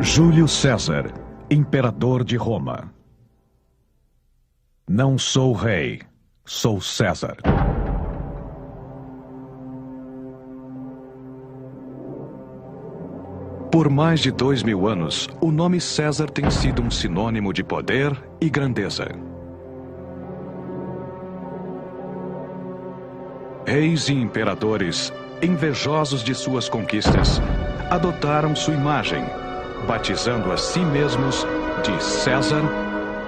Júlio César, imperador de Roma. Não sou rei, sou César. Por mais de 2000 anos, o nome César tem sido um sinônimo de poder e grandeza. Reis e imperadores, invejosos de suas conquistas, adotaram sua imagem, batizando a si mesmos de César,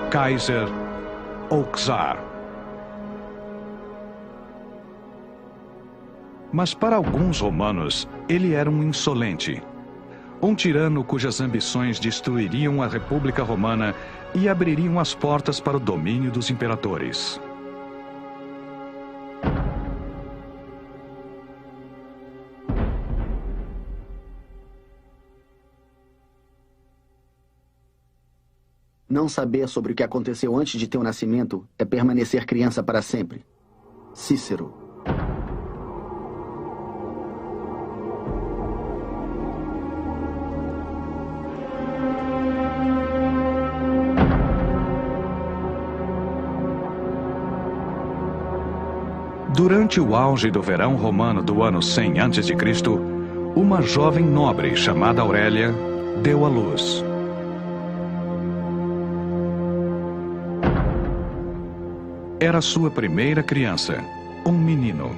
Kaiser ou Czar. Mas para alguns romanos, ele era um insolente, um tirano cujas ambições destruiriam a República Romana e abririam as portas para o domínio dos imperadores. Não saber sobre o que aconteceu antes de teu nascimento é permanecer criança para sempre. Cícero. Durante o auge do verão romano do ano 100 a.C., uma jovem nobre chamada Aurélia deu à luz. Era sua primeira criança, um menino.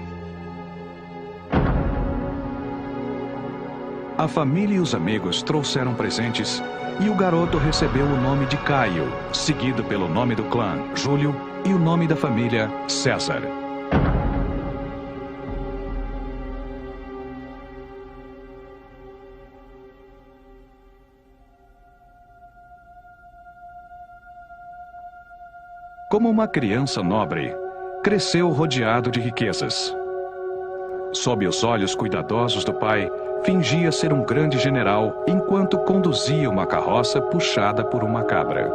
A família e os amigos trouxeram presentes e o garoto recebeu o nome de Caio, seguido pelo nome do clã, Júlio, e o nome da família, César. Como uma criança nobre, cresceu rodeado de riquezas. Sob os olhos cuidadosos do pai, fingia ser um grande general enquanto conduzia uma carroça puxada por uma cabra.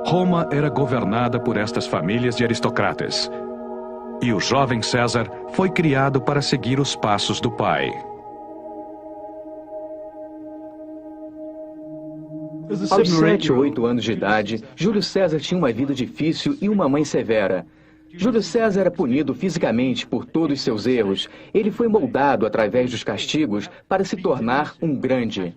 Roma era governada por estas famílias de aristocratas. E o jovem César foi criado para seguir os passos do pai. Aos 7 ou 8 anos de idade, Júlio César tinha uma vida difícil e uma mãe severa. Júlio César era punido fisicamente por todos seus erros. Ele foi moldado através dos castigos para se tornar um grande.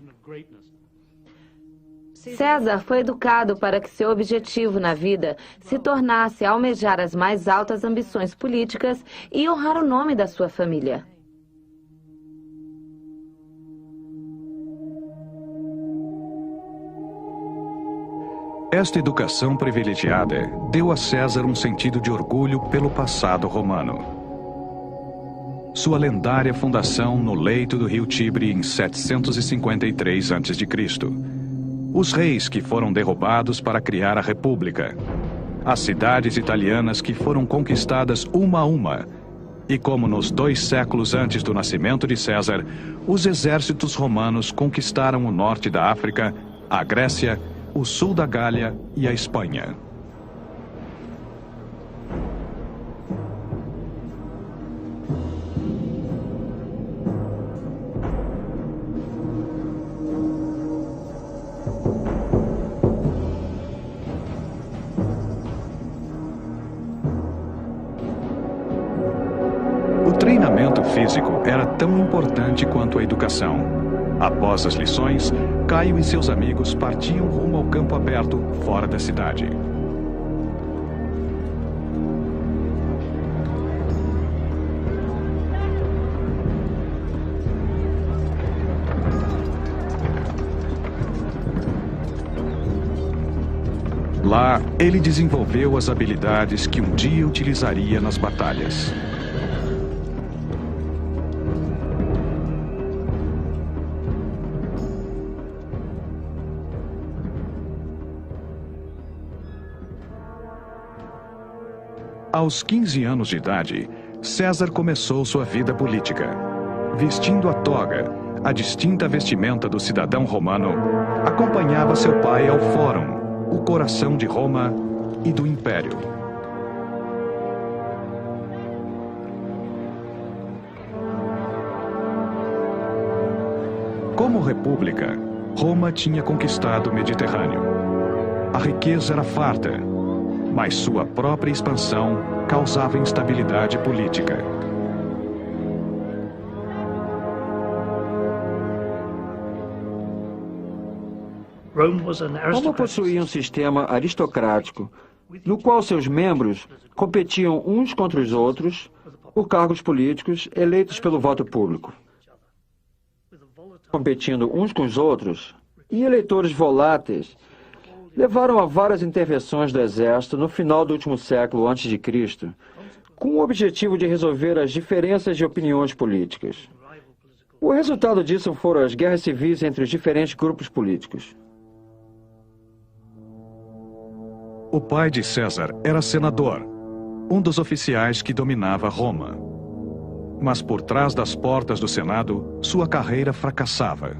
César foi educado para que seu objetivo na vida se tornasse almejar as mais altas ambições políticas e honrar o nome da sua família. Esta educação privilegiada deu a César um sentido de orgulho pelo passado romano. Sua lendária fundação no leito do rio Tibre em 753 a.C., os reis que foram derrubados para criar a República, as cidades italianas que foram conquistadas uma a uma, e como nos 2 séculos antes do nascimento de César, os exércitos romanos conquistaram o norte da África, a Grécia, o sul da Gália e a Espanha. O treinamento físico era tão importante quanto a educação. Após as lições, Caio e seus amigos partiam rumo ao campo aberto, fora da cidade. Lá, ele desenvolveu as habilidades que um dia utilizaria nas batalhas. Aos 15 anos de idade, César começou sua vida política. Vestindo a toga, a distinta vestimenta do cidadão romano, acompanhava seu pai ao Fórum, o coração de Roma e do Império. Como república, Roma tinha conquistado o Mediterrâneo. A riqueza era farta, mas sua própria expansão causava instabilidade política. Roma possuía um sistema aristocrático, no qual seus membros competiam uns contra os outros por cargos políticos eleitos pelo voto público. Competindo uns com os outros, e eleitores voláteis levaram a várias intervenções do exército no final do último século a.C., com o objetivo de resolver as diferenças de opiniões políticas. O resultado disso foram as guerras civis entre os diferentes grupos políticos. O pai de César era senador, um dos oficiais que dominava Roma. Mas por trás das portas do Senado, sua carreira fracassava.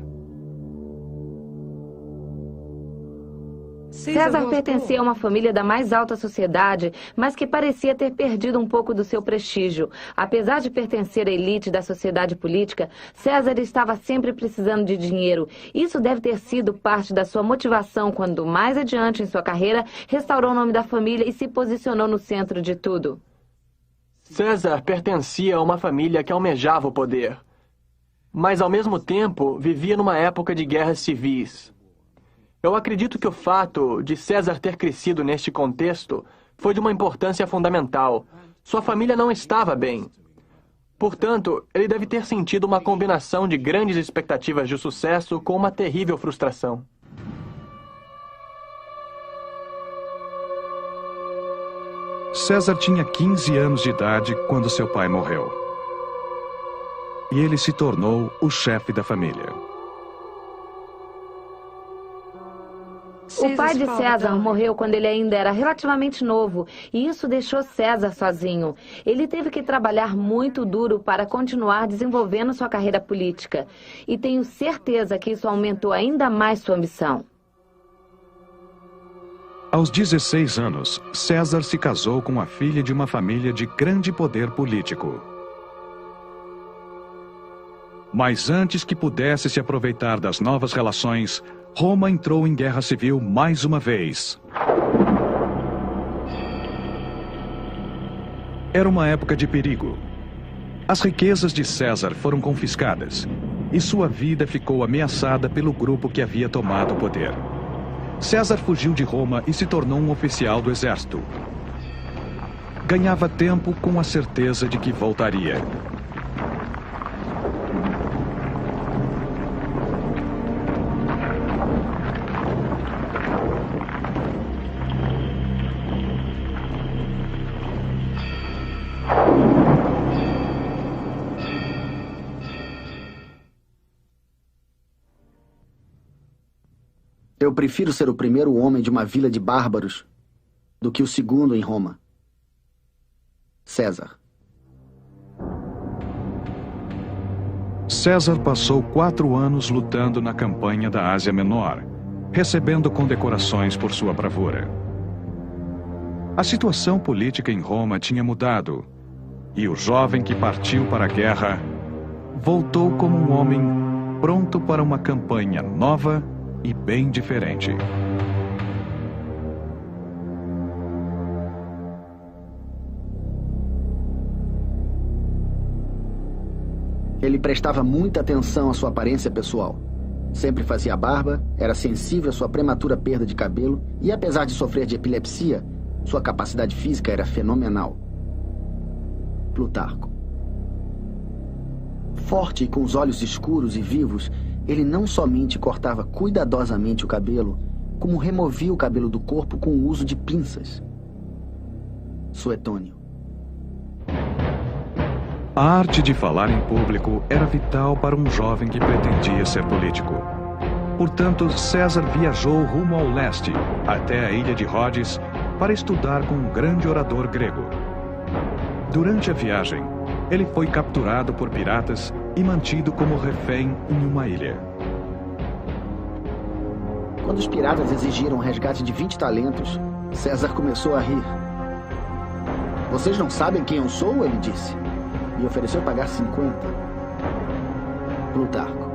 César pertencia a uma família da mais alta sociedade, mas que parecia ter perdido um pouco do seu prestígio. Apesar de pertencer à elite da sociedade política, César estava sempre precisando de dinheiro. Isso deve ter sido parte da sua motivação quando, mais adiante em sua carreira, restaurou o nome da família e se posicionou no centro de tudo. César pertencia a uma família que almejava o poder, mas ao mesmo tempo vivia numa época de guerras civis. Eu acredito que o fato de César ter crescido neste contexto foi de uma importância fundamental. Sua família não estava bem. Portanto, ele deve ter sentido uma combinação de grandes expectativas de sucesso com uma terrível frustração. César tinha 15 anos de idade quando seu pai morreu. E ele se tornou o chefe da família. O pai de César morreu quando ele ainda era relativamente novo, e isso deixou César sozinho. Ele teve que trabalhar muito duro para continuar desenvolvendo sua carreira política. E tenho certeza que isso aumentou ainda mais sua ambição. Aos 16 anos, César se casou com a filha de uma família de grande poder político. Mas antes que pudesse se aproveitar das novas relações, Roma entrou em guerra civil mais uma vez. Era uma época de perigo. As riquezas de César foram confiscadas e sua vida ficou ameaçada pelo grupo que havia tomado o poder. César fugiu de Roma e se tornou um oficial do exército. Ganhava tempo com a certeza de que voltaria. Eu prefiro ser o primeiro homem de uma vila de bárbaros do que o segundo em Roma. César. César passou 4 anos lutando na campanha da Ásia Menor, recebendo condecorações por sua bravura. A situação política em Roma tinha mudado, e o jovem que partiu para a guerra voltou como um homem pronto para uma campanha nova e bem diferente. Ele prestava muita atenção à sua aparência pessoal. Sempre fazia barba, era sensível à sua prematura perda de cabelo e, apesar de sofrer de epilepsia, sua capacidade física era fenomenal. Plutarco. Forte e com os olhos escuros e vivos, ele não somente cortava cuidadosamente o cabelo, como removia o cabelo do corpo com o uso de pinças. Suetônio. A arte de falar em público era vital para um jovem que pretendia ser político. Portanto, César viajou rumo ao leste, até a ilha de Rhodes, para estudar com um grande orador grego. Durante a viagem, ele foi capturado por piratas e mantido como refém em uma ilha. Quando os piratas exigiram um resgate de 20 talentos, César começou a rir. "Vocês não sabem quem eu sou?" ele disse. E ofereceu pagar 50. Plutarco.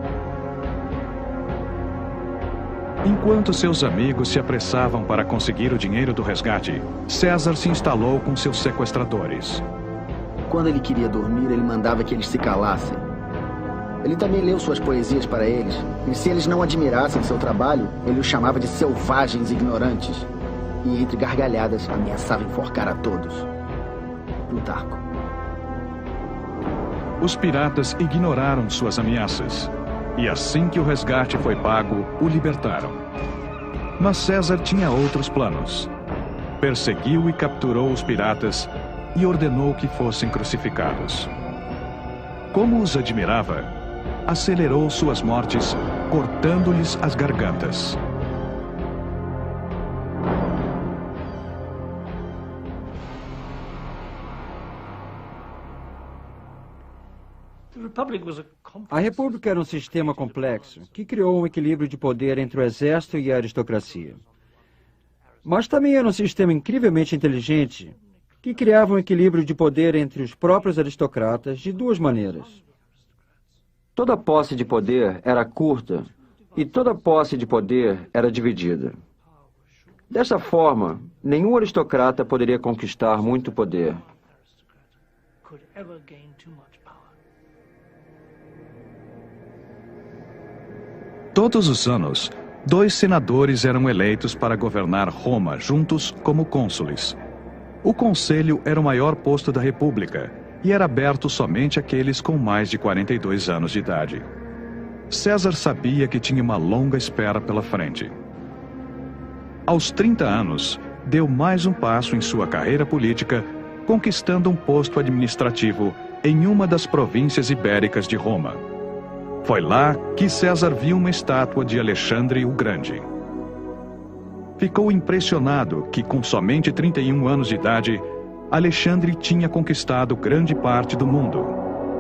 Enquanto seus amigos se apressavam para conseguir o dinheiro do resgate, César se instalou com seus sequestradores. Quando ele queria dormir, ele mandava que eles se calassem. Ele também leu suas poesias para eles, e se eles não admirassem seu trabalho, ele os chamava de selvagens ignorantes. E entre gargalhadas, ameaçava enforcar a todos. Plutarco. Os piratas ignoraram suas ameaças, e assim que o resgate foi pago, o libertaram. Mas César tinha outros planos. Perseguiu e capturou os piratas e ordenou que fossem crucificados. Como os admirava, acelerou suas mortes, cortando-lhes as gargantas. A República era um sistema complexo que criou um equilíbrio de poder entre o exército e a aristocracia. Mas também era um sistema incrivelmente inteligente que criava um equilíbrio de poder entre os próprios aristocratas de duas maneiras. Toda posse de poder era curta e toda posse de poder era dividida. Dessa forma, nenhum aristocrata poderia conquistar muito poder. Todos os anos, 2 senadores eram eleitos para governar Roma juntos como cônsules. O conselho era o maior posto da República e era aberto somente àqueles com mais de 42 anos de idade. César sabia que tinha uma longa espera pela frente. Aos 30 anos, deu mais um passo em sua carreira política, conquistando um posto administrativo em uma das províncias ibéricas de Roma. Foi lá que César viu uma estátua de Alexandre o Grande. Ficou impressionado que, com somente 31 anos de idade, Alexandre tinha conquistado grande parte do mundo,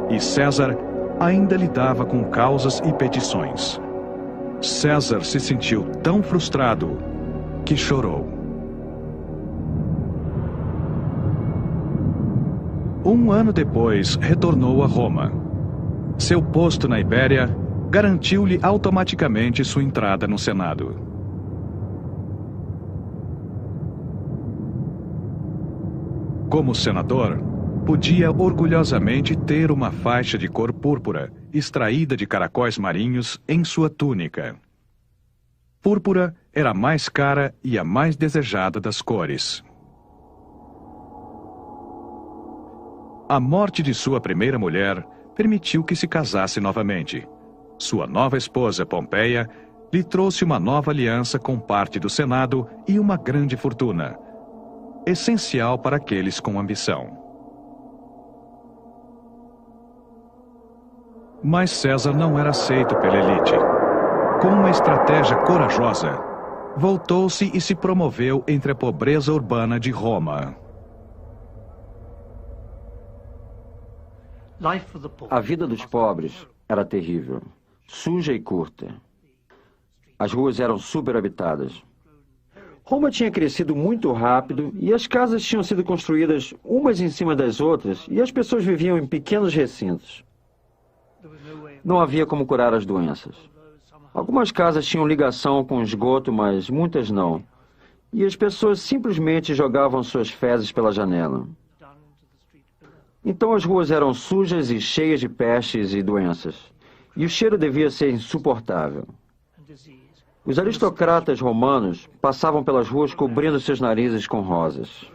e César ainda lidava com causas e petições. César se sentiu tão frustrado que chorou. Um ano depois, retornou a Roma. Seu posto na Ibéria garantiu-lhe automaticamente sua entrada no Senado. Como senador, podia orgulhosamente ter uma faixa de cor púrpura, extraída de caracóis marinhos, em sua túnica. Púrpura era a mais cara e a mais desejada das cores. A morte de sua primeira mulher permitiu que se casasse novamente. Sua nova esposa, Pompeia, lhe trouxe uma nova aliança com parte do Senado e uma grande fortuna, essencial para aqueles com ambição. Mas César não era aceito pela elite. Com uma estratégia corajosa, voltou-se e se promoveu entre a pobreza urbana de Roma. A vida dos pobres era terrível, suja e curta. As ruas eram superhabitadas. Roma tinha crescido muito rápido e as casas tinham sido construídas umas em cima das outras e as pessoas viviam em pequenos recintos. Não havia como curar as doenças. Algumas casas tinham ligação com esgoto, mas muitas não. E as pessoas simplesmente jogavam suas fezes pela janela. Então as ruas eram sujas e cheias de pestes e doenças. E o cheiro devia ser insuportável. Os aristocratas romanos passavam pelas ruas cobrindo seus narizes com rosas.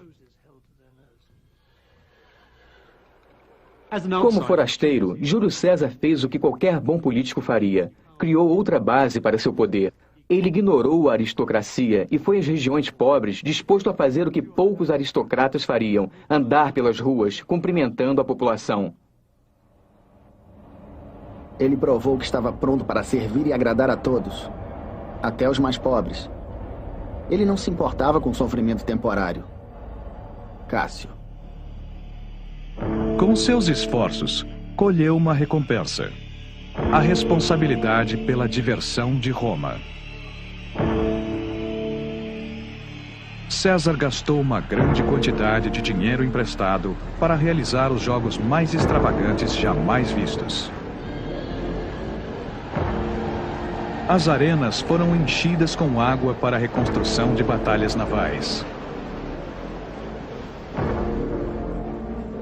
Como forasteiro, Júlio César fez o que qualquer bom político faria. Criou outra base para seu poder. Ele ignorou a aristocracia e foi às regiões pobres, disposto a fazer o que poucos aristocratas fariam, andar pelas ruas, cumprimentando a população. Ele provou que estava pronto para servir e agradar a todos, até os mais pobres. Ele não se importava com o sofrimento temporário. Cássio. Com seus esforços, colheu uma recompensa: a responsabilidade pela diversão de Roma. César gastou uma grande quantidade de dinheiro emprestado para realizar os jogos mais extravagantes jamais vistos. As arenas foram enchidas com água para a reconstrução de batalhas navais.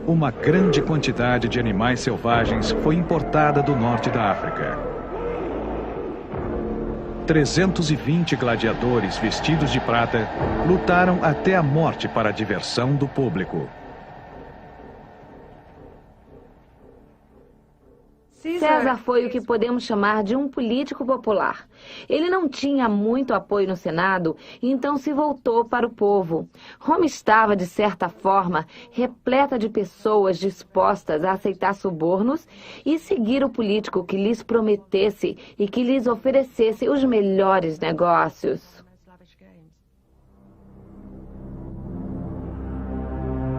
Uma grande quantidade de animais selvagens foi importada do norte da África. 320 gladiadores vestidos de prata lutaram até a morte para a diversão do público. César foi o que podemos chamar de um político popular. Ele não tinha muito apoio no Senado, então se voltou para o povo. Roma estava, de certa forma, repleta de pessoas dispostas a aceitar subornos e seguir o político que lhes prometesse e que lhes oferecesse os melhores negócios.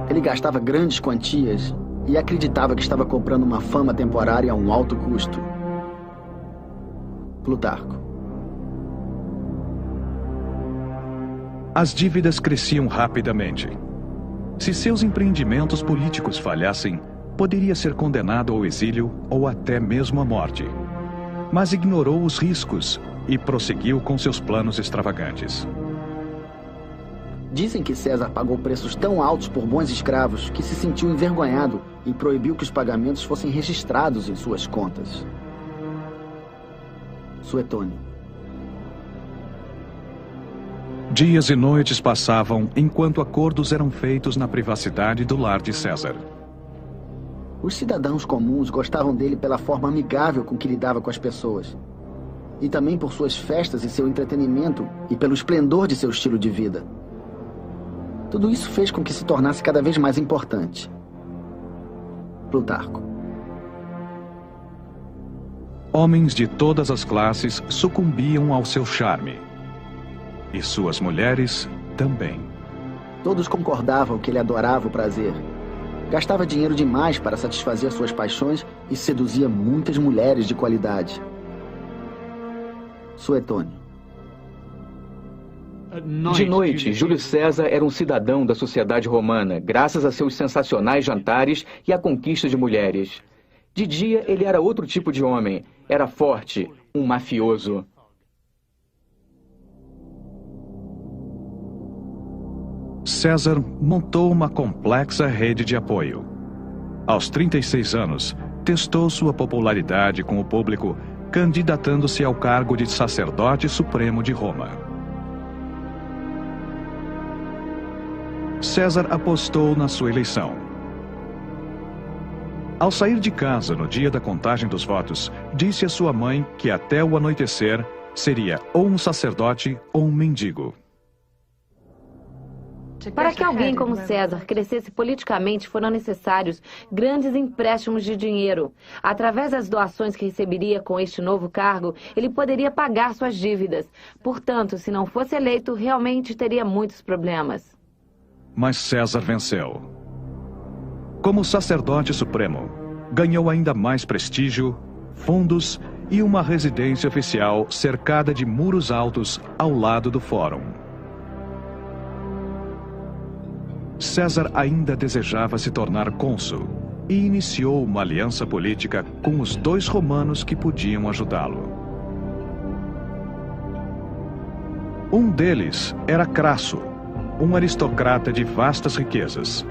Ele gastava grandes quantias e acreditava que estava comprando uma fama temporária a um alto custo. Plutarco. As dívidas cresciam rapidamente. Se seus empreendimentos políticos falhassem, poderia ser condenado ao exílio ou até mesmo à morte. Mas ignorou os riscos e prosseguiu com seus planos extravagantes. Dizem que César pagou preços tão altos por bons escravos que se sentiu envergonhado e proibiu que os pagamentos fossem registrados em suas contas. Suetônio. Dias e noites passavam enquanto acordos eram feitos na privacidade do lar de César. Os cidadãos comuns gostavam dele pela forma amigável com que lidava com as pessoas. E também por suas festas e seu entretenimento e pelo esplendor de seu estilo de vida. Tudo isso fez com que se tornasse cada vez mais importante. Plutarco. Homens de todas as classes sucumbiam ao seu charme. E suas mulheres também. Todos concordavam que ele adorava o prazer. Gastava dinheiro demais para satisfazer suas paixões e seduzia muitas mulheres de qualidade. Suetônio. De noite, Júlio César era um cidadão da sociedade romana, graças a seus sensacionais jantares e à conquista de mulheres. De dia, ele era outro tipo de homem. Era forte, um mafioso. César montou uma complexa rede de apoio. Aos 36 anos, testou sua popularidade com o público, candidatando-se ao cargo de sacerdote supremo de Roma. César apostou na sua eleição. Ao sair de casa no dia da contagem dos votos, disse a sua mãe que até o anoitecer seria ou um sacerdote ou um mendigo. Para que alguém como César crescesse politicamente, foram necessários grandes empréstimos de dinheiro. Através das doações que receberia com este novo cargo, ele poderia pagar suas dívidas. Portanto, se não fosse eleito, realmente teria muitos problemas. Mas César venceu. Como sacerdote supremo, ganhou ainda mais prestígio, fundos e uma residência oficial cercada de muros altos ao lado do fórum. César ainda desejava se tornar cônsul e iniciou uma aliança política com os 2 romanos que podiam ajudá-lo. Um deles era Crasso, um aristocrata de vastas riquezas.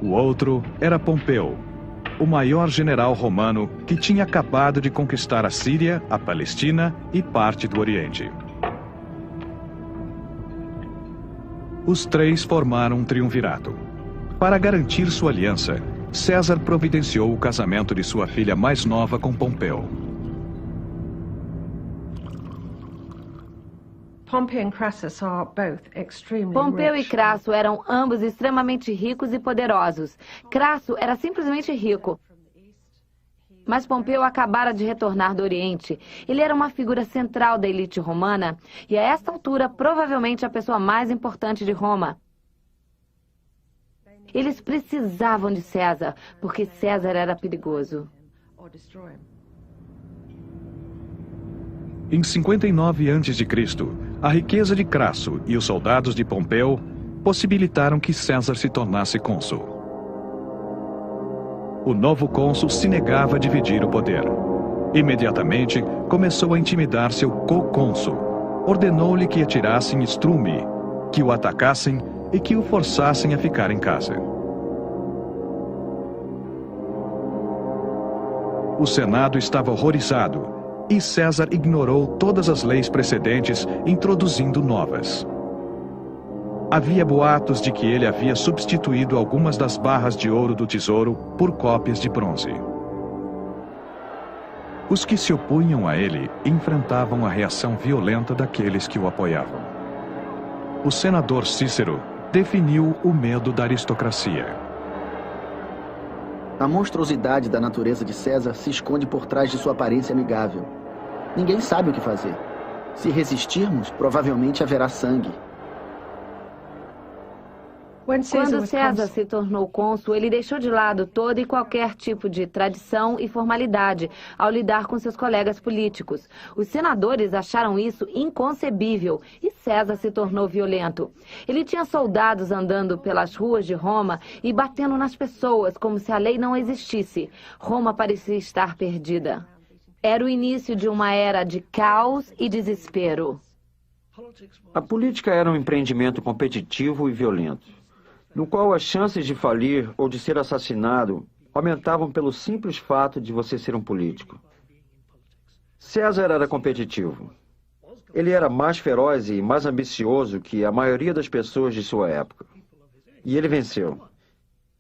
O outro era Pompeu, o maior general romano que tinha acabado de conquistar a Síria, a Palestina e parte do Oriente. Os 3 formaram um triunvirato. Para garantir sua aliança, César providenciou o casamento de sua filha mais nova com Pompeu. Pompeu e Crasso eram ambos extremamente ricos e poderosos. Crasso era simplesmente rico. Mas Pompeu acabara de retornar do Oriente. Ele era uma figura central da elite romana e, a esta altura, provavelmente a pessoa mais importante de Roma. Eles precisavam de César, porque César era perigoso. Em 59 a.C., a riqueza de Crasso e os soldados de Pompeu possibilitaram que César se tornasse cônsul. O novo cônsul se negava a dividir o poder. Imediatamente, começou a intimidar seu co-cônsul. Ordenou-lhe que atirassem estrume, que o atacassem e que o forçassem a ficar em casa. O Senado estava horrorizado e César ignorou todas as leis precedentes, introduzindo novas. Havia boatos de que ele havia substituído algumas das barras de ouro do tesouro por cópias de bronze. Os que se opunham a ele enfrentavam a reação violenta daqueles que o apoiavam. O senador Cícero definiu o medo da aristocracia. A monstruosidade da natureza de César se esconde por trás de sua aparência amigável. Ninguém sabe o que fazer. Se resistirmos, provavelmente haverá sangue. Quando César se tornou cônsul, ele deixou de lado todo e qualquer tipo de tradição e formalidade ao lidar com seus colegas políticos. Os senadores acharam isso inconcebível e César se tornou violento. Ele tinha soldados andando pelas ruas de Roma e batendo nas pessoas como se a lei não existisse. Roma parecia estar perdida. Era o início de uma era de caos e desespero. A política era um empreendimento competitivo e violento, no qual as chances de falir ou de ser assassinado aumentavam pelo simples fato de você ser um político. César era competitivo. Ele era mais feroz e mais ambicioso que a maioria das pessoas de sua época. E ele venceu.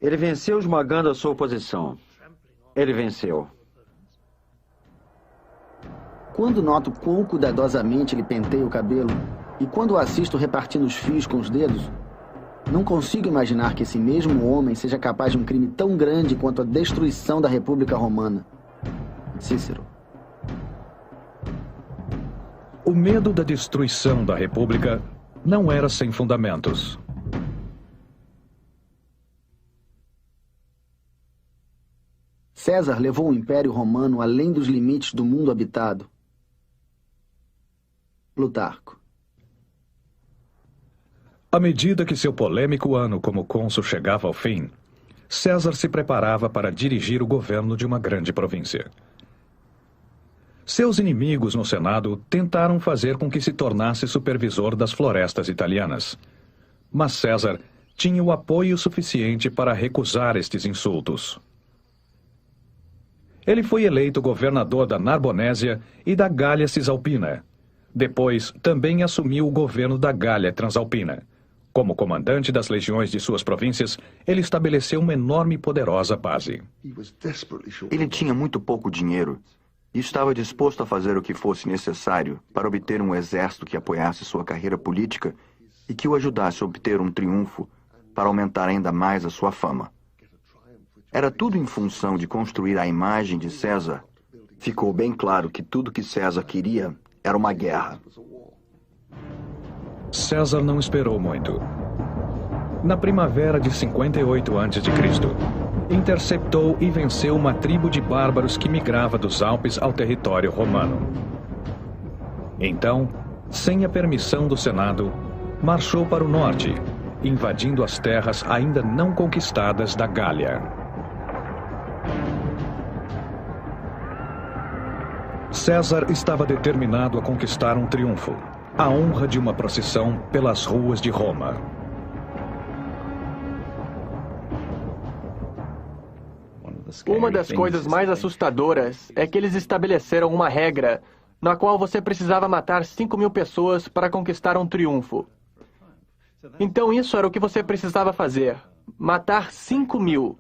Ele venceu esmagando a sua oposição. Ele venceu. Quando noto quão cuidadosamente ele penteia o cabelo e quando o assisto repartindo os fios com os dedos, não consigo imaginar que esse mesmo homem seja capaz de um crime tão grande quanto a destruição da República Romana. Cícero. O medo da destruição da República não era sem fundamentos. César levou o Império Romano além dos limites do mundo habitado. Plutarco. À medida que seu polêmico ano como cônsul chegava ao fim, César se preparava para dirigir o governo de uma grande província. Seus inimigos no Senado tentaram fazer com que se tornasse supervisor das florestas italianas. Mas César tinha o apoio suficiente para recusar estes insultos. Ele foi eleito governador da Narbonésia e da Gália Cisalpina. Depois, também assumiu o governo da Gália Transalpina. Como comandante das legiões de suas províncias, ele estabeleceu uma enorme e poderosa base. Ele tinha muito pouco dinheiro e estava disposto a fazer o que fosse necessário para obter um exército que apoiasse sua carreira política e que o ajudasse a obter um triunfo para aumentar ainda mais a sua fama. Era tudo em função de construir a imagem de César. Ficou bem claro que tudo que César queria era uma guerra. César não esperou muito. Na primavera de 58 a.C., interceptou e venceu uma tribo de bárbaros que migrava dos Alpes ao território romano. Então, sem a permissão do Senado, marchou para o norte, invadindo as terras ainda não conquistadas da Gália. César estava determinado a conquistar um triunfo, a honra de uma procissão pelas ruas de Roma. Uma das coisas mais assustadoras é que eles estabeleceram uma regra na qual você precisava matar 5.000 pessoas para conquistar um triunfo. Então isso era o que você precisava fazer, matar 5.000.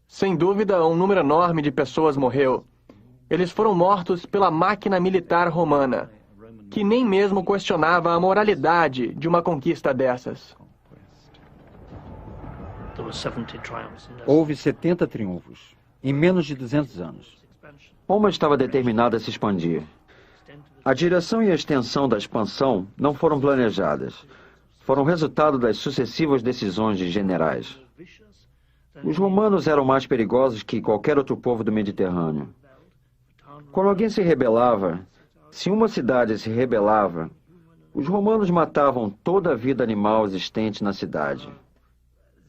Sem dúvida, um número enorme de pessoas morreu. Eles foram mortos pela máquina militar romana, que nem mesmo questionava a moralidade de uma conquista dessas. Houve 70 triunfos, em menos de 200 anos. Roma estava determinada a se expandir. A direção e a extensão da expansão não foram planejadas. Foram resultado das sucessivas decisões de generais. Os romanos eram mais perigosos que qualquer outro povo do Mediterrâneo. Quando alguém se rebelava, se uma cidade se rebelava, os romanos matavam toda a vida animal existente na cidade.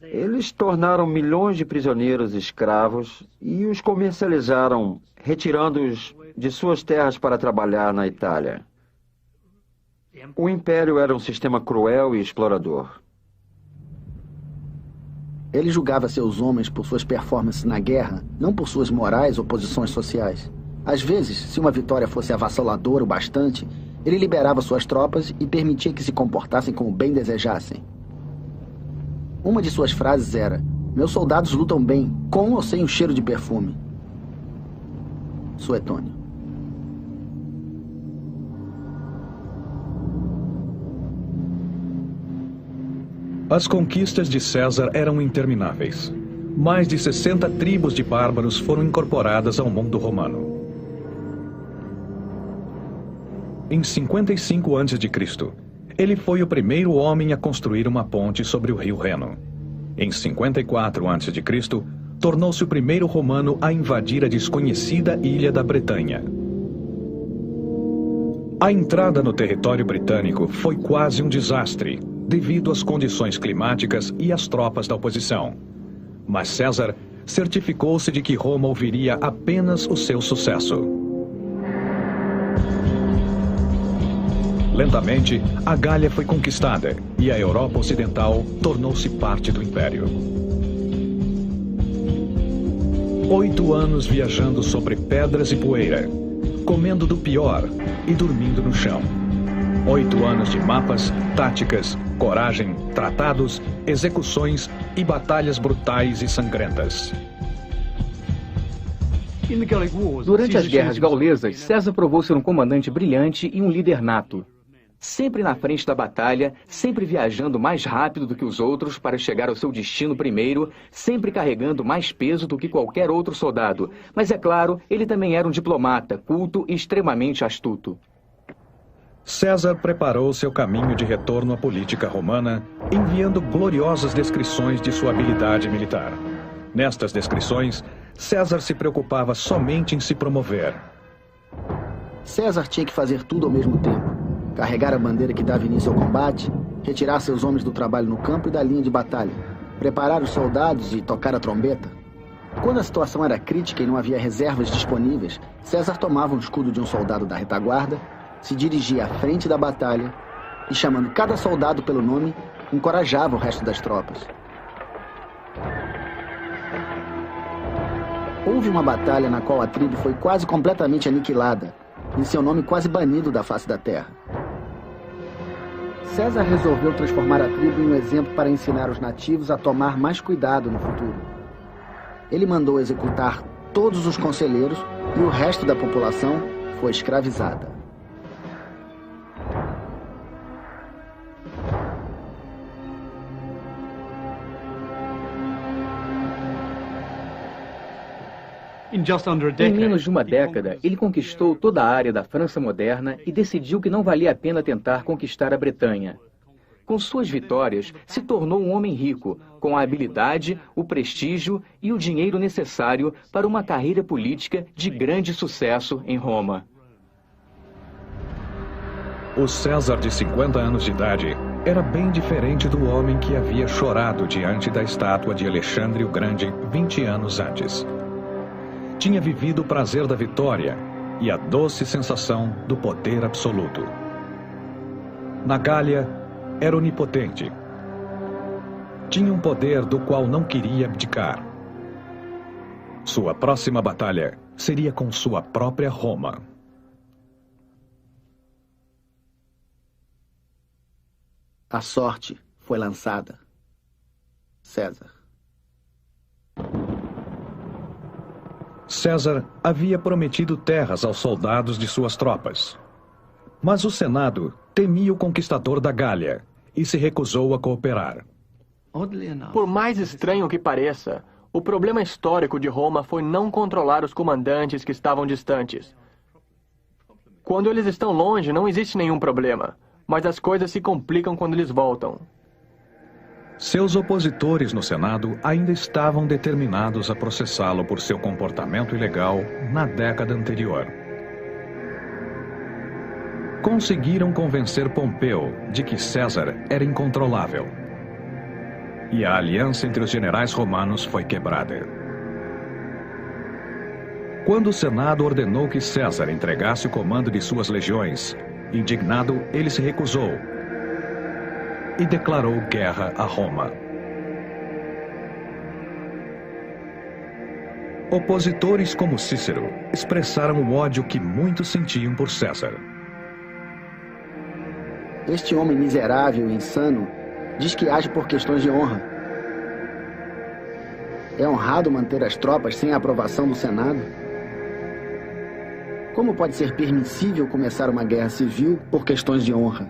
Eles tornaram milhões de prisioneiros escravos e os comercializaram, retirando-os de suas terras para trabalhar na Itália. O Império era um sistema cruel e explorador. Ele julgava seus homens por suas performances na guerra, não por suas morais ou posições sociais. Às vezes, se uma vitória fosse avassaladora o bastante, ele liberava suas tropas e permitia que se comportassem como bem desejassem. Uma de suas frases era: "Meus soldados lutam bem, com ou sem o cheiro de perfume." Suetônio. As conquistas de César eram intermináveis. Mais de 60 tribos de bárbaros foram incorporadas ao mundo romano. Em 55 a.C., ele foi o primeiro homem a construir uma ponte sobre o rio Reno. Em 54 a.C., tornou-se o primeiro romano a invadir a desconhecida ilha da Bretanha. A entrada no território britânico foi quase um desastre, devido às condições climáticas e às tropas da oposição. Mas César certificou-se de que Roma ouviria apenas o seu sucesso. Lentamente, a Gália foi conquistada e a Europa Ocidental tornou-se parte do Império. 8 anos viajando sobre pedras e poeira, comendo do pior e dormindo no chão. 8 anos de mapas, táticas, coragem, tratados, execuções e batalhas brutais e sangrentas. Durante as guerras gaulesas, César provou ser um comandante brilhante e um líder nato. Sempre na frente da batalha, sempre viajando mais rápido do que os outros para chegar ao seu destino primeiro, sempre carregando mais peso do que qualquer outro soldado. Mas é claro, ele também era um diplomata, culto e extremamente astuto. César preparou seu caminho de retorno à política romana, enviando gloriosas descrições de sua habilidade militar. Nestas descrições, César se preocupava somente em se promover. César tinha que fazer tudo ao mesmo tempo. Carregar a bandeira que dava início ao combate, retirar seus homens do trabalho no campo e da linha de batalha, preparar os soldados e tocar a trombeta. Quando a situação era crítica e não havia reservas disponíveis, César tomava um escudo de um soldado da retaguarda, se dirigia à frente da batalha e, chamando cada soldado pelo nome, encorajava o resto das tropas. Houve uma batalha na qual a tribo foi quase completamente aniquilada e seu nome quase banido da face da terra. César resolveu transformar a tribo em um exemplo para ensinar os nativos a tomar mais cuidado no futuro. Ele mandou executar todos os conselheiros e o resto da população foi escravizada. Em menos de uma década, ele conquistou toda a área da França moderna e decidiu que não valia a pena tentar conquistar a Bretanha. Com suas vitórias, se tornou um homem rico, com a habilidade, o prestígio e o dinheiro necessário para uma carreira política de grande sucesso em Roma. O César de 50 anos de idade era bem diferente do homem que havia chorado diante da estátua de Alexandre o Grande 20 anos antes. Tinha vivido o prazer da vitória e a doce sensação do poder absoluto. Na Gália, era onipotente. Tinha um poder do qual não queria abdicar. Sua próxima batalha seria com sua própria Roma. A sorte foi lançada. César. César havia prometido terras aos soldados de suas tropas. Mas o Senado temia o conquistador da Gália e se recusou a cooperar. Por mais estranho que pareça, o problema histórico de Roma foi não controlar os comandantes que estavam distantes. Quando eles estão longe, não existe nenhum problema, mas as coisas se complicam quando eles voltam. Seus opositores no Senado ainda estavam determinados a processá-lo por seu comportamento ilegal na década anterior. Conseguiram convencer Pompeu de que César era incontrolável. e a aliança entre os generais romanos foi quebrada. Quando o Senado ordenou que César entregasse o comando de suas legiões, indignado, ele se recusou e declarou guerra a Roma. Opositores como Cícero expressaram o ódio que muitos sentiam por César. Este homem miserável e insano diz que age por questões de honra. É honrado manter as tropas sem a aprovação do Senado? Como pode ser permissível começar uma guerra civil por questões de honra?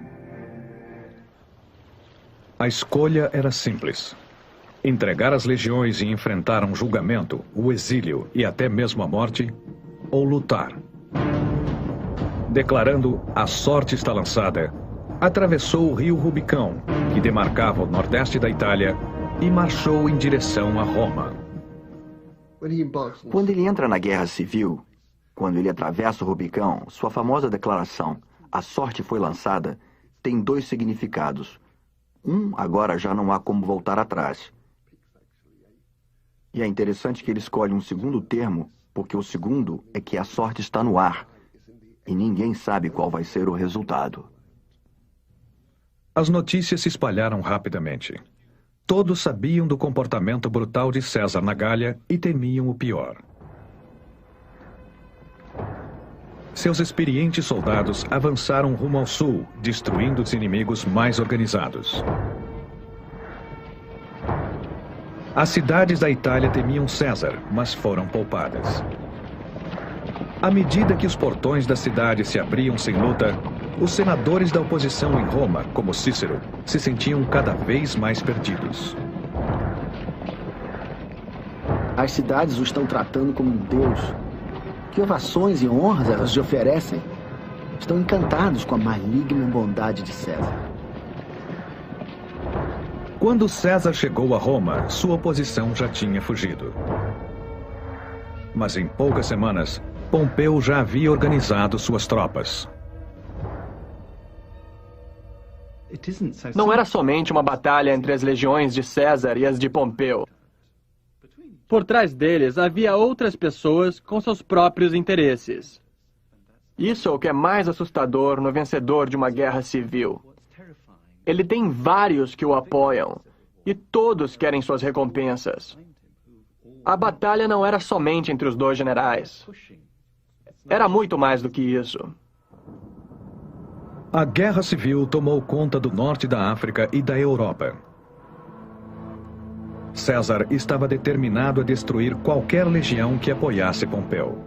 A escolha era simples: entregar as legiões e enfrentar um julgamento, o exílio e até mesmo a morte, ou lutar. Declarando "a sorte está lançada", atravessou o rio Rubicão, que demarcava o nordeste da Itália, e marchou em direção a Roma. Quando ele entra na guerra civil, quando ele atravessa o Rubicão, sua famosa declaração "a sorte foi lançada" tem dois significados. Agora já não há como voltar atrás. E é interessante que ele escolhe um segundo termo, porque o segundo é que a sorte está no ar, e ninguém sabe qual vai ser o resultado. As notícias se espalharam rapidamente. Todos sabiam do comportamento brutal de César na Gália e temiam o pior. Seus experientes soldados avançaram rumo ao sul, destruindo os inimigos mais organizados. As cidades da Itália temiam César, mas foram poupadas. À medida que os portões da cidade se abriam sem luta, os senadores da oposição em Roma, como Cícero, se sentiam cada vez mais perdidos. As cidades o estão tratando como um deus. Que ovações e honras elas lhe oferecem? Estão encantados com a maligna bondade de César. Quando César chegou a Roma, sua oposição já tinha fugido. Mas em poucas semanas, Pompeu já havia organizado suas tropas. Não era somente uma batalha entre as legiões de César e as de Pompeu. Por trás deles havia outras pessoas com seus próprios interesses. Isso é o que é mais assustador no vencedor de uma guerra civil. Ele tem vários que o apoiam, e todos querem suas recompensas. A batalha não era somente entre os dois generais. Era muito mais do que isso. A guerra civil tomou conta do norte da África e da Europa. César estava determinado a destruir qualquer legião que apoiasse Pompeu.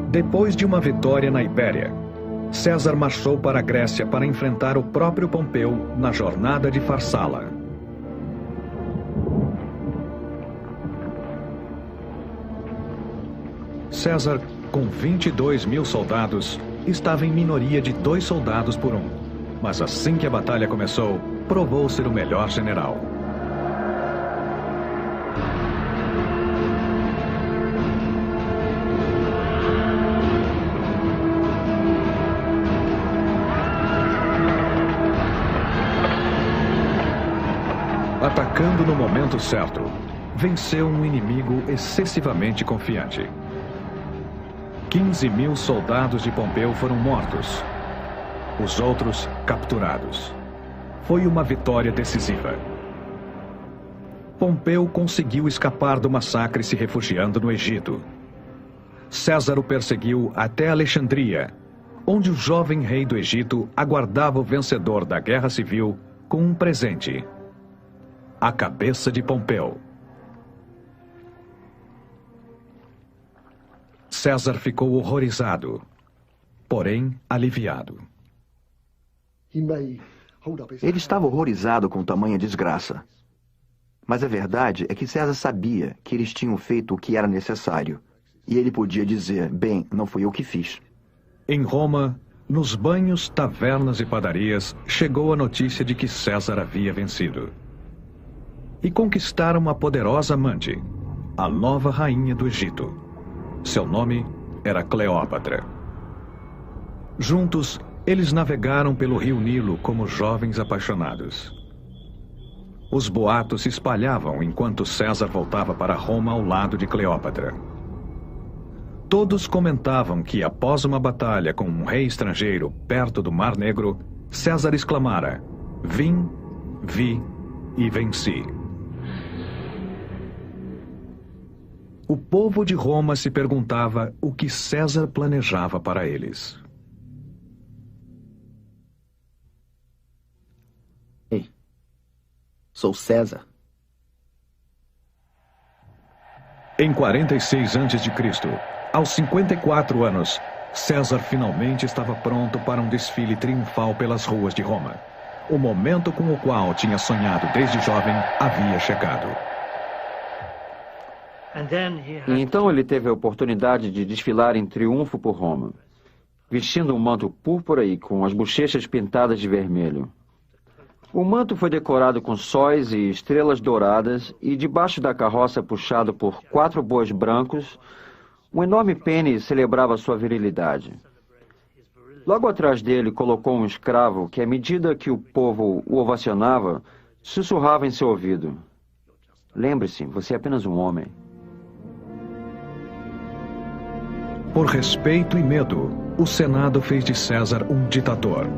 Depois de uma vitória na Ibéria, César marchou para a Grécia para enfrentar o próprio Pompeu na jornada de Farsala. César, com 22.000 soldados, estava em minoria de 2 soldados por 1. Mas assim que a batalha começou, provou ser o melhor general. Atacando no momento certo, venceu um inimigo excessivamente confiante. 15.000 soldados de Pompeu foram mortos. Os outros, capturados. Foi uma vitória decisiva. Pompeu conseguiu escapar do massacre se refugiando no Egito. César o perseguiu até Alexandria, onde o jovem rei do Egito aguardava o vencedor da guerra civil com um presente: a cabeça de Pompeu. César ficou horrorizado, porém aliviado. Ele estava horrorizado com tamanha desgraça. Mas a verdade é que César sabia que eles tinham feito o que era necessário. E ele podia dizer: bem, não fui eu que fiz. Em Roma, nos banhos, tavernas e padarias, chegou a notícia de que César havia vencido. E conquistaram uma poderosa amante, a nova rainha do Egito. Seu nome era Cleópatra. Juntos, Eles navegaram pelo rio Nilo como jovens apaixonados. Os boatos se espalhavam enquanto César voltava para Roma ao lado de Cleópatra. Todos comentavam que, após uma batalha com um rei estrangeiro perto do Mar Negro, César exclamara: "Vim, vi e venci." O povo de Roma se perguntava o que César planejava para eles. Ei, sou César. Em 46 a.C., aos 54 anos, César finalmente estava pronto para um desfile triunfal pelas ruas de Roma. O momento com o qual tinha sonhado desde jovem havia chegado. E então ele teve a oportunidade de desfilar em triunfo por Roma, vestindo um manto púrpura e com as bochechas pintadas de vermelho. O manto foi decorado com sóis e estrelas douradas, e debaixo da carroça, puxado por 4 bois brancos, um enorme pênis celebrava sua virilidade. Logo atrás dele colocou um escravo que, à medida que o povo o ovacionava, sussurrava em seu ouvido: "Lembre-se, você é apenas um homem." Por respeito e medo, o Senado fez de César um ditador.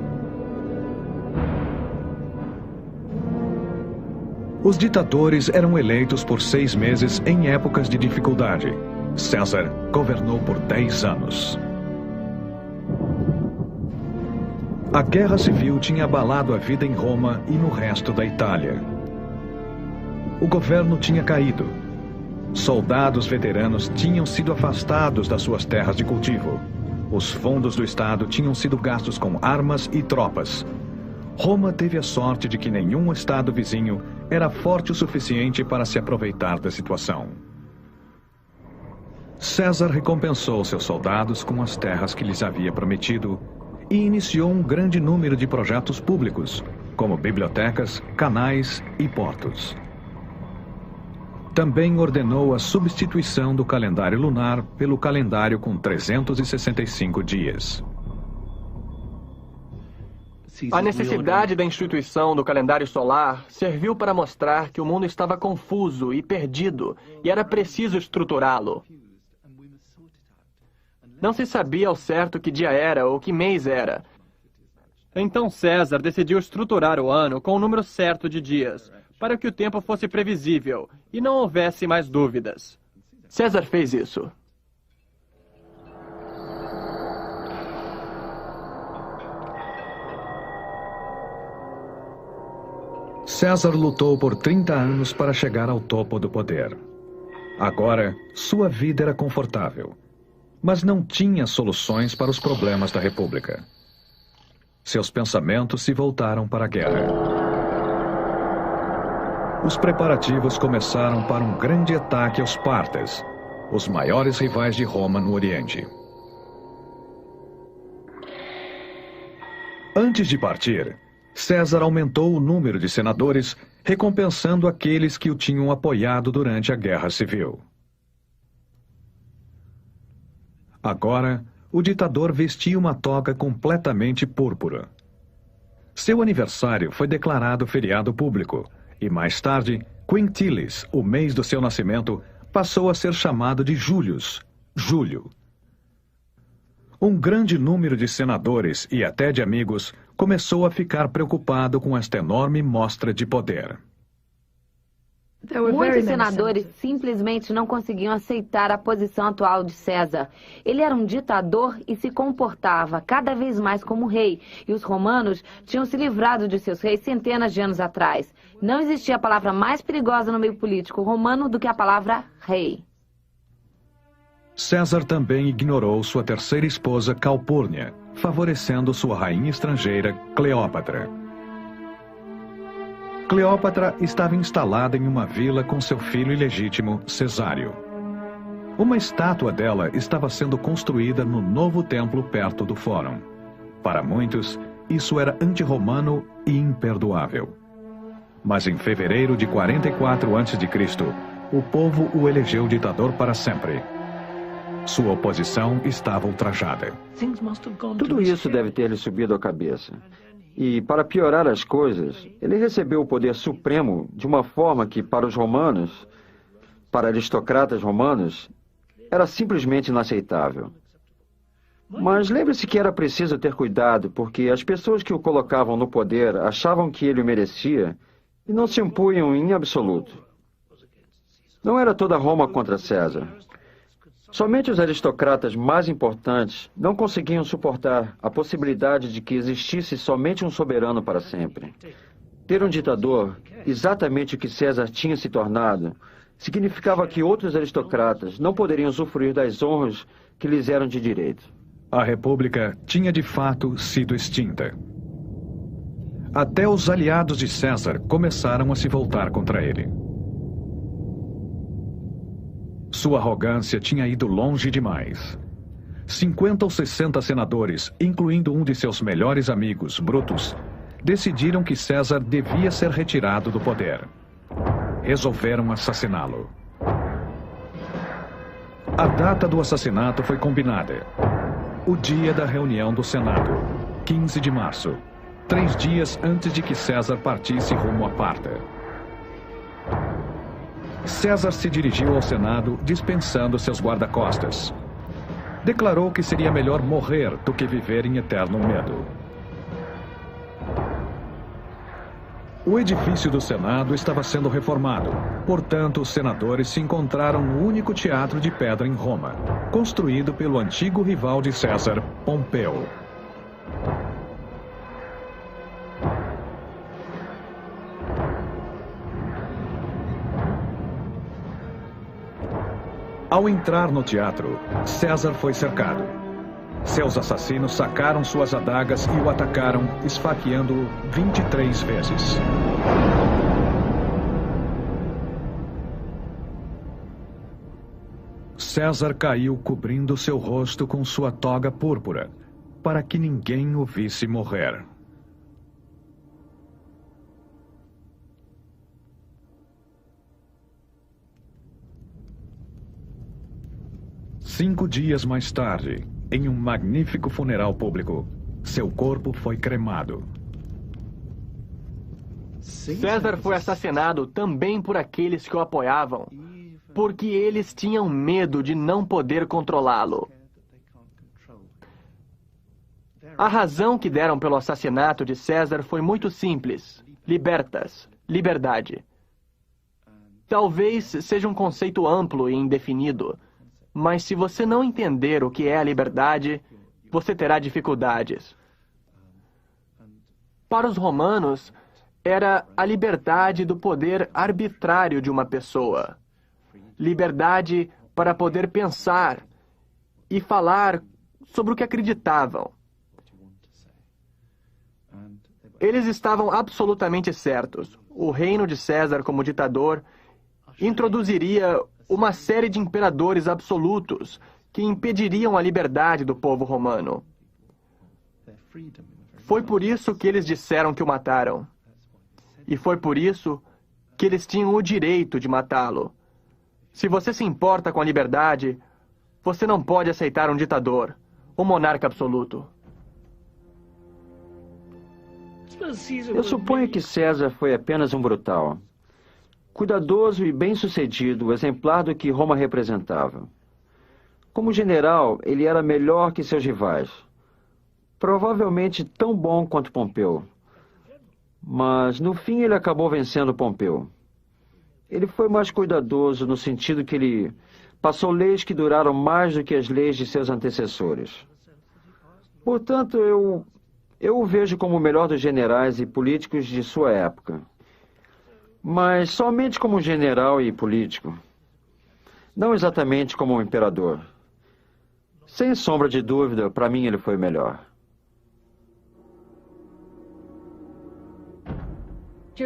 Os ditadores eram eleitos por 6 meses em épocas de dificuldade. César governou por 10 anos. A Guerra Civil tinha abalado a vida em Roma e no resto da Itália. O governo tinha caído. Soldados veteranos tinham sido afastados das suas terras de cultivo. Os fundos do Estado tinham sido gastos com armas e tropas. Roma teve a sorte de que nenhum Estado vizinho era forte o suficiente para se aproveitar da situação. César recompensou seus soldados com as terras que lhes havia prometido e iniciou um grande número de projetos públicos, como bibliotecas, canais e portos. Também ordenou a substituição do calendário lunar pelo calendário com 365 dias. A necessidade da instituição do calendário solar serviu para mostrar que o mundo estava confuso e perdido e era preciso estruturá-lo. Não se sabia ao certo que dia era ou que mês era. Então César decidiu estruturar o ano com o número certo de dias, para que o tempo fosse previsível e não houvesse mais dúvidas. César fez isso. César lutou por 30 anos para chegar ao topo do poder. Agora, sua vida era confortável, mas não tinha soluções para os problemas da República. Seus pensamentos se voltaram para a guerra. Os preparativos começaram para um grande ataque aos partas, os maiores rivais de Roma no Oriente. Antes de partir, César aumentou o número de senadores, recompensando aqueles que o tinham apoiado durante a Guerra Civil. Agora, o ditador vestia uma toga completamente púrpura. Seu aniversário foi declarado feriado público, e mais tarde, Quintilis, o mês do seu nascimento, passou a ser chamado de Július, Júlio. Um grande número de senadores e até de amigos começou a ficar preocupado com esta enorme mostra de poder. Muitos senadores simplesmente não conseguiam aceitar a posição atual de César. Ele era um ditador e se comportava cada vez mais como rei, e os romanos tinham se livrado de seus reis centenas de anos atrás. Não existia palavra mais perigosa no meio político romano do que a palavra rei. César também ignorou sua terceira esposa, Calpurnia, favorecendo sua rainha estrangeira, Cleópatra. Cleópatra estava instalada em uma vila com seu filho ilegítimo, Cesário. Uma estátua dela estava sendo construída no novo templo perto do Fórum. Para muitos, isso era anti-romano e imperdoável. Mas em fevereiro de 44 a.C., o povo o elegeu ditador para sempre. Sua oposição estava ultrajada. Tudo isso deve ter lhe subido à cabeça. E, para piorar as coisas, ele recebeu o poder supremo de uma forma que, para os romanos, para aristocratas romanos, era simplesmente inaceitável. Mas lembre-se que era preciso ter cuidado, porque as pessoas que o colocavam no poder achavam que ele o merecia e não se impunham em absoluto. Não era toda Roma contra César. Somente os aristocratas mais importantes não conseguiam suportar a possibilidade de que existisse somente um soberano para sempre. Ter um ditador, exatamente o que César tinha se tornado, significava que outros aristocratas não poderiam usufruir das honras que lhes eram de direito. A República tinha de fato sido extinta. Até os aliados de César começaram a se voltar contra ele. Sua arrogância tinha ido longe demais. 50 ou 60 senadores, incluindo um de seus melhores amigos, Brutus, decidiram que César devia ser retirado do poder. Resolveram assassiná-lo. A data do assassinato foi combinada. O dia da reunião do Senado, 15 de março, 3 dias antes de que César partisse rumo a Parta. César se dirigiu ao Senado dispensando seus guarda-costas. Declarou que seria melhor morrer do que viver em eterno medo. O edifício do Senado estava sendo reformado. Portanto, os senadores se encontraram no único teatro de pedra em Roma, construído pelo antigo rival de César, Pompeu. Ao entrar no teatro, César foi cercado. Seus assassinos sacaram suas adagas e o atacaram, esfaqueando-o 23 vezes. César caiu cobrindo seu rosto com sua toga púrpura, para que ninguém o visse morrer. Cinco dias mais tarde, em um magnífico funeral público, seu corpo foi cremado. César foi assassinado também por aqueles que o apoiavam, porque eles tinham medo de não poder controlá-lo. A razão que deram pelo assassinato de César foi muito simples: libertas, liberdade. Talvez seja um conceito amplo e indefinido, mas se você não entender o que é a liberdade, você terá dificuldades. Para os romanos, era a liberdade do poder arbitrário de uma pessoa. Liberdade para poder pensar e falar sobre o que acreditavam. Eles estavam absolutamente certos. O reino de César como ditador introduziria uma série de imperadores absolutos que impediriam a liberdade do povo romano. Foi por isso que eles disseram que o mataram. E foi por isso que eles tinham o direito de matá-lo. Se você se importa com a liberdade, você não pode aceitar um ditador, um monarca absoluto. Eu suponho que César foi apenas um brutal. Cuidadoso e bem-sucedido, exemplar do que Roma representava. Como general, ele era melhor que seus rivais. Provavelmente tão bom quanto Pompeu. Mas, no fim, ele acabou vencendo Pompeu. Ele foi mais cuidadoso no sentido que ele passou leis que duraram mais do que as leis de seus antecessores. Portanto, eu o vejo como o melhor dos generais e políticos de sua época. Mas somente como general e político. Não exatamente como um imperador. Sem sombra de dúvida, para mim ele foi melhor.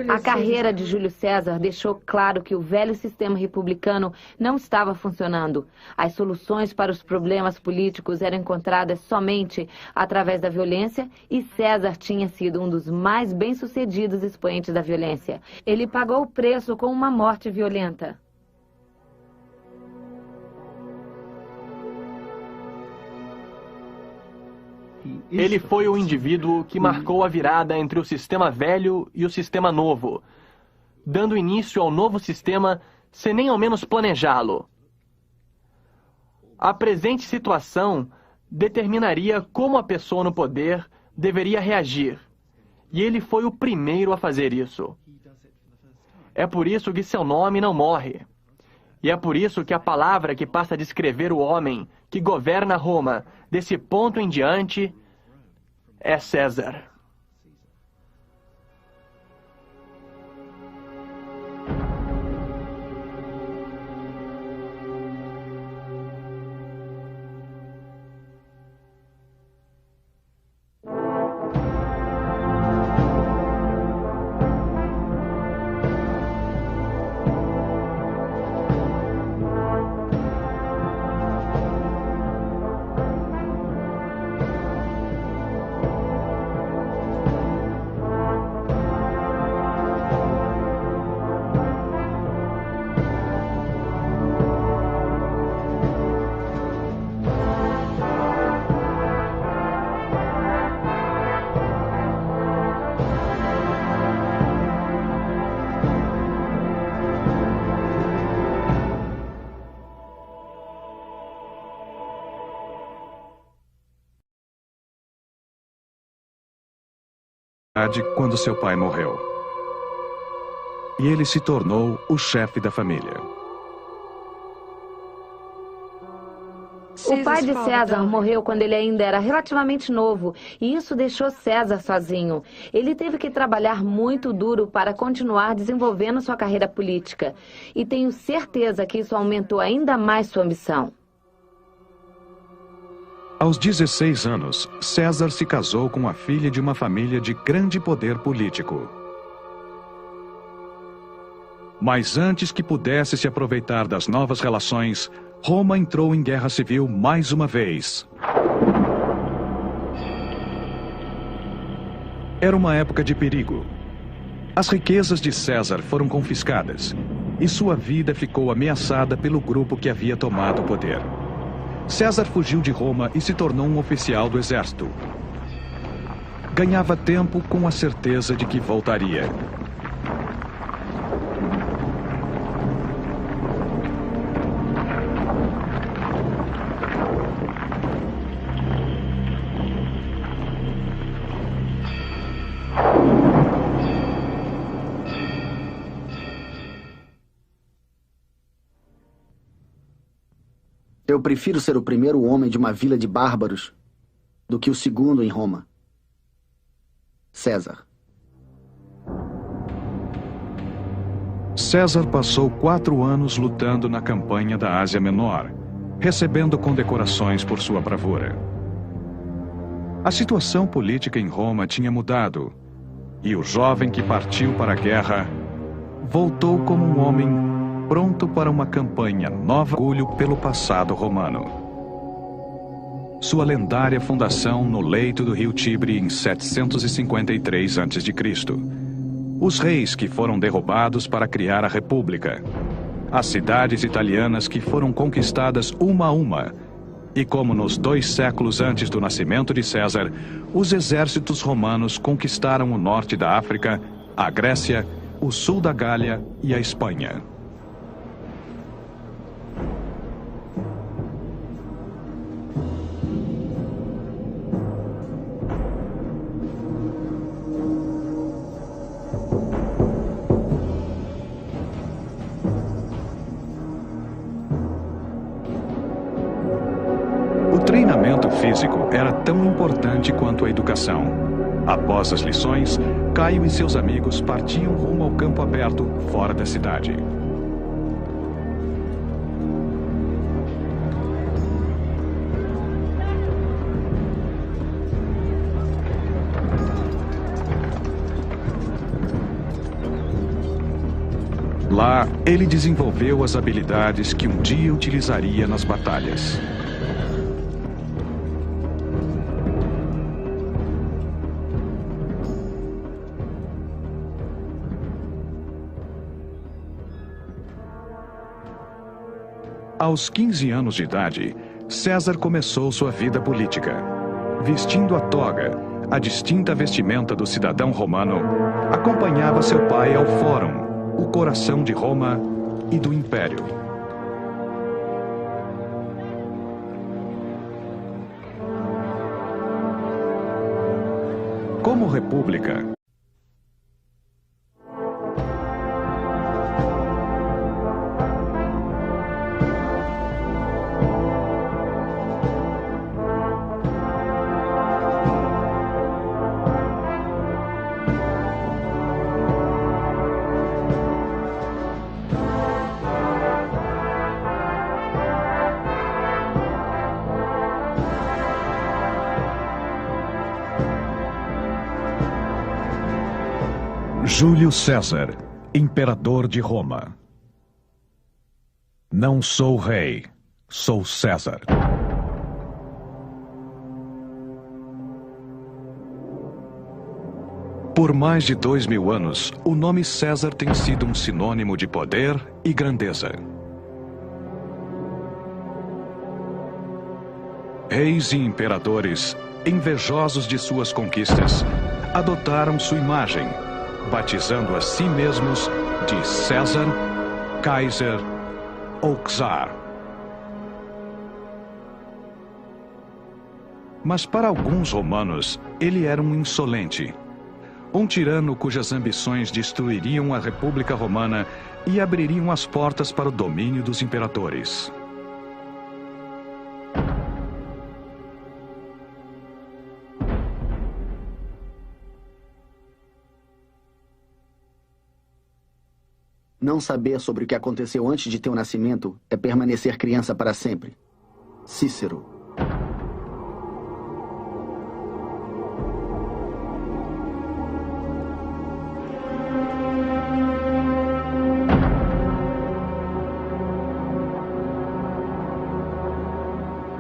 A carreira de Júlio César deixou claro que o velho sistema republicano não estava funcionando. As soluções para os problemas políticos eram encontradas somente através da violência e César tinha sido um dos mais bem-sucedidos expoentes da violência. Ele pagou o preço com uma morte violenta. Ele foi o indivíduo que marcou a virada entre o sistema velho e o sistema novo, dando início ao novo sistema sem nem ao menos planejá-lo. A presente situação determinaria como a pessoa no poder deveria reagir, e ele foi o primeiro a fazer isso. É por isso que seu nome não morre. E é por isso que a palavra que passa a descrever o homem que governa Roma, desse ponto em diante, é César. Quando seu pai morreu. E ele se tornou o chefe da família. O pai de César morreu quando ele ainda era relativamente novo, e isso deixou César sozinho. Ele teve que trabalhar muito duro para continuar desenvolvendo sua carreira política, e tenho certeza que isso aumentou ainda mais sua ambição. Aos 16 anos, César se casou com a filha de uma família de grande poder político. Mas antes que pudesse se aproveitar das novas relações, Roma entrou em guerra civil mais uma vez. Era uma época de perigo. As riquezas de César foram confiscadas, e sua vida ficou ameaçada pelo grupo que havia tomado o poder. César fugiu de Roma e se tornou um oficial do exército. Ganhava tempo com a certeza de que voltaria. Eu prefiro ser o primeiro homem de uma vila de bárbaros do que o segundo em Roma. César. César passou 4 anos lutando na campanha da Ásia Menor, recebendo condecorações por sua bravura. A situação política em Roma tinha mudado, e o jovem que partiu para a guerra voltou como um homem pronto para uma campanha nova, orgulho pelo passado romano. Sua lendária fundação no leito do rio Tibre em 753 a.C. Os reis que foram derrubados para criar a República. As cidades italianas que foram conquistadas uma a uma. E como nos 2 séculos antes do nascimento de César, os exércitos romanos conquistaram o norte da África, a Grécia, o sul da Gália e a Espanha. O treinamento físico era tão importante quanto a educação. Após as lições, Caio e seus amigos partiam rumo ao campo aberto, fora da cidade. Lá, ele desenvolveu as habilidades que um dia utilizaria nas batalhas. Aos 15 anos de idade, César começou sua vida política. Vestindo a toga, a distinta vestimenta do cidadão romano, acompanhava seu pai ao Fórum, o coração de Roma e do Império. Como república, Júlio César, imperador de Roma. Não sou rei, sou César. Por mais de 2000 anos, o nome César tem sido um sinônimo de poder e grandeza. Reis e imperadores, invejosos de suas conquistas, adotaram sua imagem, batizando a si mesmos de César, Kaiser ou Czar. Mas para alguns romanos, ele era um insolente, um tirano cujas ambições destruiriam a República Romana e abririam as portas para o domínio dos imperadores. Não saber sobre o que aconteceu antes de teu nascimento é permanecer criança para sempre. Cícero.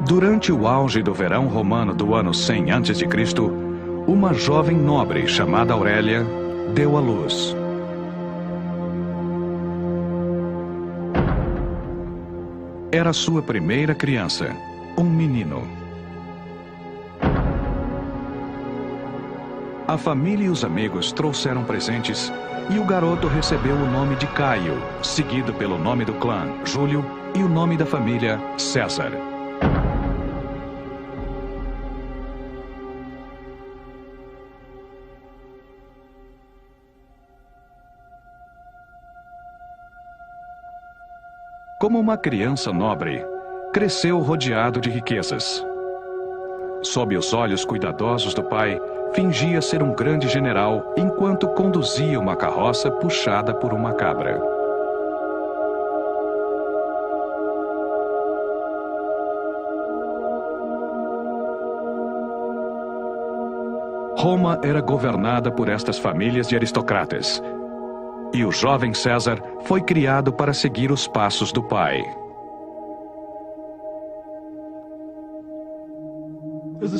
Durante o auge do verão romano do ano 100 a.C., uma jovem nobre chamada Aurélia deu à luz. Era sua primeira criança, um menino. A família e os amigos trouxeram presentes e o garoto recebeu o nome de Caio, seguido pelo nome do clã, Júlio, e o nome da família, César. Como uma criança nobre, cresceu rodeado de riquezas. Sob os olhos cuidadosos do pai, fingia ser um grande general enquanto conduzia uma carroça puxada por uma cabra. Roma era governada por estas famílias de aristocratas. E o jovem César foi criado para seguir os passos do pai.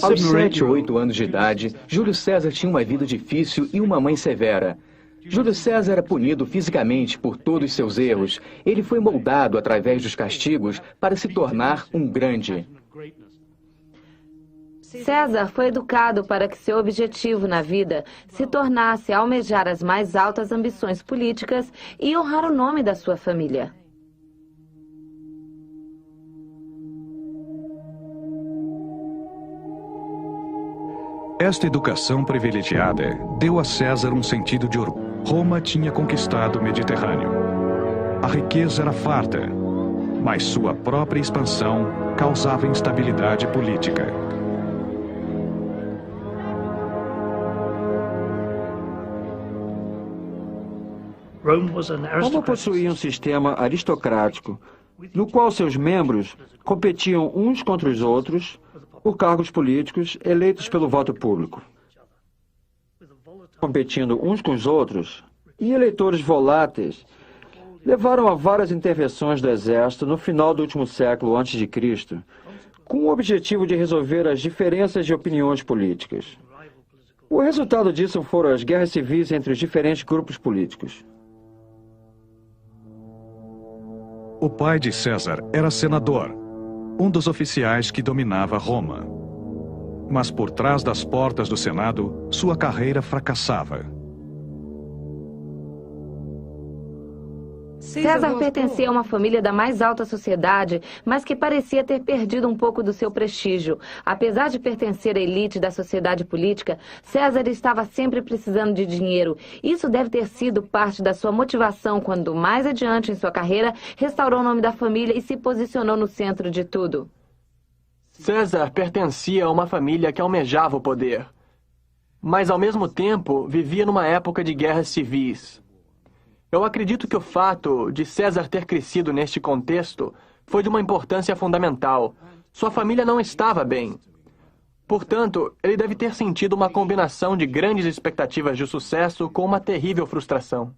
Aos 7 ou 8 anos de idade, Júlio César tinha uma vida difícil e uma mãe severa. Júlio César era punido fisicamente por todos seus erros. Ele foi moldado através dos castigos para se tornar um grande. César foi educado para que seu objetivo na vida se tornasse almejar as mais altas ambições políticas e honrar o nome da sua família. Esta educação privilegiada deu a César um sentido de orgulho. Roma tinha conquistado o Mediterrâneo. A riqueza era farta, mas sua própria expansão causava instabilidade política. Roma possuía um sistema aristocrático, no qual seus membros competiam uns contra os outros por cargos políticos eleitos pelo voto público. Competindo uns com os outros, e eleitores voláteis levaram a várias intervenções do exército no final do último século a.C., com o objetivo de resolver as diferenças de opiniões políticas. O resultado disso foram as guerras civis entre os diferentes grupos políticos. O pai de César era senador, um dos oficiais que dominava Roma. Mas por trás das portas do Senado, sua carreira fracassava. César pertencia a uma família da mais alta sociedade, mas que parecia ter perdido um pouco do seu prestígio. Apesar de pertencer à elite da sociedade política, César estava sempre precisando de dinheiro. Isso deve ter sido parte da sua motivação quando, mais adiante em sua carreira, restaurou o nome da família e se posicionou no centro de tudo. César pertencia a uma família que almejava o poder, mas ao mesmo tempo vivia numa época de guerras civis. Eu acredito que o fato de César ter crescido neste contexto foi de uma importância fundamental. Sua família não estava bem. Portanto, ele deve ter sentido uma combinação de grandes expectativas de sucesso com uma terrível frustração.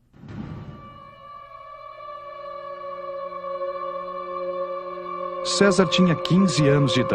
César tinha 15 anos de idade.